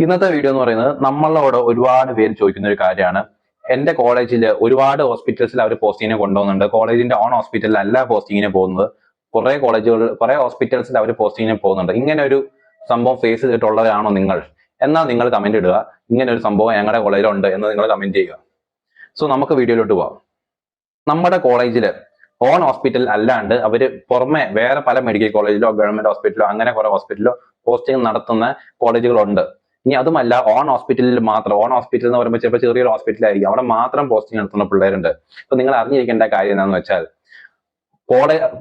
ഇന്നത്തെ വീഡിയോ എന്ന് പറയുന്നത് നമ്മളോട് ഒരുപാട് പേര് ചോദിക്കുന്ന ഒരു കാര്യമാണ്. എന്റെ കോളേജിൽ ഒരുപാട് ഹോസ്പിറ്റൽസിൽ അവർ പോസ്റ്റിങ്ങിനെ കൊണ്ടുപോകുന്നുണ്ട്. കോളേജിന്റെ ഓൺ ഹോസ്പിറ്റലിൽ അല്ല പോസ്റ്റിങ്ങിന് പോകുന്നത്. കുറെ ഹോസ്പിറ്റൽസിൽ അവർ പോസ്റ്റിങ്ങിന് പോകുന്നുണ്ട്. ഇങ്ങനെ ഒരു സംഭവം ഫേസ് ചെയ്തിട്ടുള്ളവരാണോ നിങ്ങൾ? എന്നാൽ നിങ്ങൾ കമന്റ് ഇടുക. ഇങ്ങനെ ഒരു സംഭവം ഞങ്ങളുടെ കോളേജിലുണ്ട് എന്ന് നിങ്ങൾ കമന്റ് ചെയ്യുക. സോ നമുക്ക് വീഡിയോയിലോട്ട് പോവാം. നമ്മുടെ കോളേജിൽ ഓൺ ഹോസ്പിറ്റൽ അല്ലാണ്ട് അവര് പുറമെ വേറെ പല മെഡിക്കൽ കോളേജിലോ ഗവൺമെന്റ് ഹോസ്പിറ്റലോ അങ്ങനെ കുറെ ഹോസ്പിറ്റലിലോ പോസ്റ്റിംഗ് നടത്തുന്ന കോളേജുകളുണ്ട്. ഇനി അതുമല്ല, ഓൺ ഹോസ്പിറ്റലിൽ മാത്രം, ഓൺ ഹോസ്പിറ്റൽ എന്ന് പറയുമ്പോൾ ചിലപ്പോൾ ചെറിയൊരു ഹോസ്പിറ്റലായിരിക്കും, അവിടെ മാത്രം പോസ്റ്റിംഗ് നടത്തുന്ന പിള്ളേരുണ്ട്. അപ്പൊ നിങ്ങൾ അറിഞ്ഞിരിക്കേണ്ട കാര്യം എന്താണെന്ന് വെച്ചാൽ,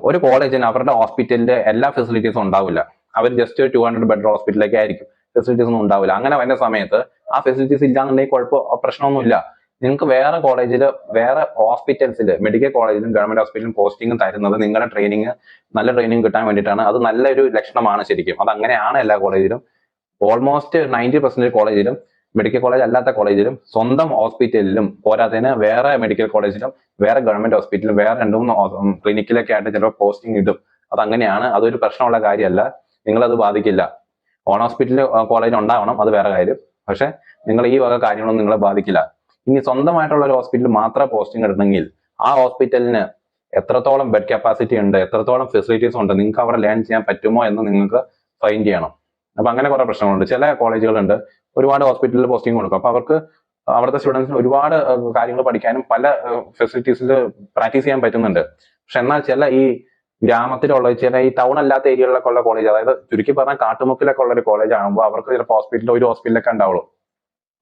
ഒരു കോളേജിന് അവരുടെ ഹോസ്പിറ്റലിന്റെ എല്ലാ ഫെസിലിറ്റീസും ഉണ്ടാവില്ല. അവർ ജസ്റ്റ് ഒരു 200 ബെഡ് ഹോസ്പിറ്റലൊക്കെ ആയിരിക്കും, ഫെസിലിറ്റീസ് ഒന്നും ഉണ്ടാവില്ല. അങ്ങനെ വരുന്ന സമയത്ത് ആ ഫെസിലിറ്റീസ് ഇല്ലാന്നുണ്ടെങ്കിൽ പ്രശ്നമൊന്നുമില്ല. നിങ്ങൾക്ക് വേറെ കോളേജിൽ, വേറെ ഹോസ്പിറ്റൽസിൽ, മെഡിക്കൽ കോളേജിലും ഗവൺമെന്റ് ഹോസ്പിറ്റലിലും പോസ്റ്റിംഗ് തരുന്നത് നിങ്ങളുടെ നല്ല ട്രെയിനിങ് കിട്ടാൻ വേണ്ടിയിട്ടാണ്. അത് നല്ലൊരു ലക്ഷണമാണ് ശരിക്കും. അത് അങ്ങനെയാണ് എല്ലാ കോളേജിലും. ഓൾമോസ്റ്റ് 90% കോളേജിലും, മെഡിക്കൽ കോളേജ് അല്ലാത്ത കോളേജിലും, സ്വന്തം ഹോസ്പിറ്റലിലും പോരാത്തതിന് വേറെ മെഡിക്കൽ കോളേജിലും വേറെ ഗവൺമെന്റ് ഹോസ്പിറ്റലിലും വേറെ 2-3 ക്ലിനിക്കിലൊക്കെ ആയിട്ട് ചിലപ്പോൾ പോസ്റ്റിംഗ് ഇടും. അത് അങ്ങനെയാണ്. അതൊരു പ്രശ്നമുള്ള കാര്യമല്ല. നിങ്ങളത് ബാധിക്കില്ല. ഓൺ ഹോസ്പിറ്റൽ കോളേജ് ഉണ്ടാവണം, അത് വേറെ കാര്യം. പക്ഷെ നിങ്ങൾ ഈ വക കാര്യങ്ങളൊന്നും നിങ്ങളെ ബാധിക്കില്ല. ഇനി സ്വന്തമായിട്ടുള്ള ഒരു ഹോസ്പിറ്റലിൽ മാത്രം പോസ്റ്റിംഗ് ഇടണമെങ്കിൽ ആ ഹോസ്പിറ്റലിന് എത്രത്തോളം ബെഡ് കപ്പാസിറ്റി ഉണ്ട്, എത്രത്തോളം ഫെസിലിറ്റീസ് ഉണ്ട്, നിങ്ങൾക്ക് അവിടെ ലേൺ ചെയ്യാൻ പറ്റുമോ എന്ന് നിങ്ങൾക്ക് ഫൈൻഡ് ചെയ്യണം. അപ്പൊ അങ്ങനെ കുറെ പ്രശ്നങ്ങളുണ്ട്. ചില കോളേജുകളുണ്ട് ഒരുപാട് ഹോസ്പിറ്റലിൽ പോസ്റ്റിംഗ് കൊടുക്കും. അപ്പൊ അവർക്ക് അവിടുത്തെ സ്റ്റുഡൻസിന് ഒരുപാട് കാര്യങ്ങൾ പഠിക്കാനും പല ഫെസിലിറ്റീസിൽ പ്രാക്ടീസ് ചെയ്യാൻ പറ്റുന്നുണ്ട്. പക്ഷെ എന്നാൽ ചില ഈ ഗ്രാമത്തിലുള്ള, ചില ഈ ടൗൺ അല്ലാത്ത ഏരിയകളിലൊക്കെ ഉള്ള കോളേജ്, അതായത് ചുരുക്കി പറഞ്ഞാൽ കാട്ടുമുക്കിലൊക്കെ ഉള്ള ഒരു കോളേജ് ആകുമ്പോൾ അവർക്ക് ചിലപ്പോൾ ഒരു ഹോസ്പിറ്റലൊക്കെ ഉണ്ടാവുള്ളൂ.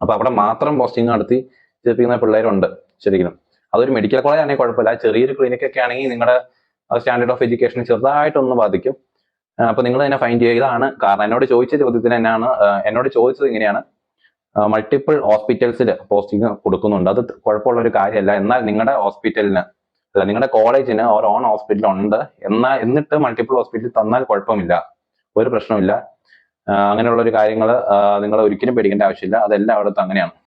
അപ്പൊ അവിടെ മാത്രം പോസ്റ്റിംഗ് നടത്തി ചെയ്യിപ്പിക്കുന്ന പിള്ളേരുണ്ട് ശരിക്കും. അതൊരു മെഡിക്കൽ കോളേജ് ആണെങ്കിൽ കുഴപ്പമില്ല. ചെറിയൊരു ക്ലിനിക്കൊക്കെ ആണെങ്കിൽ നിങ്ങളുടെ സ്റ്റാൻഡേർഡ് ഓഫ് എഡ്യൂക്കേഷൻ ചെറുതായിട്ടൊന്ന് ബാധിക്കും. അപ്പൊ നിങ്ങൾ തന്നെ ഫൈൻഡ് ചെയ്യുക. ഇതാണ് കാരണം. എന്നോട് ചോദിച്ച ചോദ്യത്തിന് തന്നെയാണ് എന്നോട് ചോദിച്ചത് ഇങ്ങനെയാണ്. മൾട്ടിപ്പിൾ ഹോസ്പിറ്റൽസിൽ പോസ്റ്റിംഗ് കൊടുക്കുന്നുണ്ട്, അത് കുഴപ്പമുള്ള ഒരു കാര്യമല്ല. എന്നാൽ നിങ്ങളുടെ ഹോസ്പിറ്റലിന്, അല്ല നിങ്ങളുടെ കോളേജിന് ഒരു ഓൺ ഹോസ്പിറ്റൽ ഉണ്ട് എന്നിട്ട് മൾട്ടിപ്പിൾ ഹോസ്പിറ്റൽ തന്നാൽ കുഴപ്പമില്ല, ഒരു പ്രശ്നമില്ല. അങ്ങനെയുള്ള ഒരു കാര്യങ്ങൾ നിങ്ങൾ ഒരിക്കലും പേടിക്കേണ്ട ആവശ്യമില്ല. അതെല്ലായിടത്തും അങ്ങനെയാണ്.